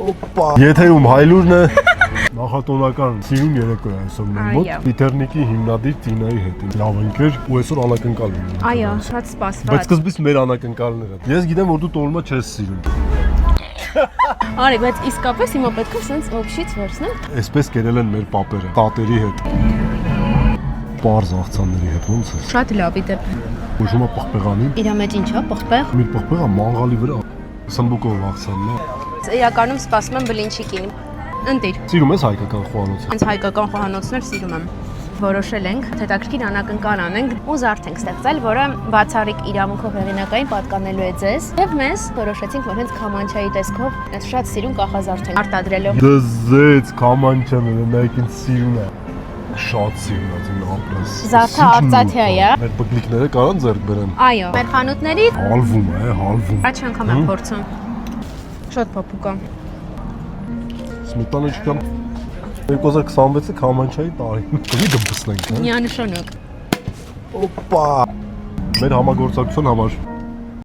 Օպա։ Եթերում Հայլուրն է։ Նախատոնական սիրուն երեկո է այսօր մեր մոտ Պիտերնիկի հիմնադիր Տինայի հետ։ Լավ ընկեր ու այսօր անակնկալ լինում։ Այո, շատ սպասված։ Բայց սկզբից մեր անակնկալները։ Ես գիտեմ, որ դու տոլմա չես սիրում։ Արի, բայց իսկապես հիմա պետք է sense օբշից վերցնել։ Այսպես կերել են մեր պապերը, տատերի հետ։ Պարզ աղցանների հետ ոնց է։ Շատ լավ իդեպ։ Ուժում է պղպեղանի։ Իրա մեջ ինչ է, պղպեղ։ Մի պղպեղա մանգալի վրա։ Սմբուկով աղցանն է։ Իրականում սպասում եմ բլինչիկին։ Ընտիր։ Սիրում ես հայկական խոհանոցը։ Հենց հայկական խոհանոցներ սիրում եմ։ Որոշել ենք հետաքրքիր անակնկալ անենք ու զարդ ենք ստեղծել, որը բացառիկ իրավունքով հեղինակային պատկանելու է ձեզ։ Եվ մեզ որոշեցինք, որ հենց Քամանչայի տեսքով այդ շատ սիրուն կախազարդ ենք արտադրելով։ Դզեց Քամանչան մեկին սիրուն է։ Շատ սիրուն է ձին ապրես։ Զարդը արծաթյա է։ Մեր բգլիկները կարան ձեռք բերեն։ Այո, մեր խանութների Հալվում է, հալվում։ առաջ անգամ եմ փորձում։ Շատ փափուկ է։ Սմետանը չկամ 2026-ը Քամանչայի տարին։ Կվի դմպսնենք, հա։ Միանշանակ։ Օպա։ Մեր համագործակցության համար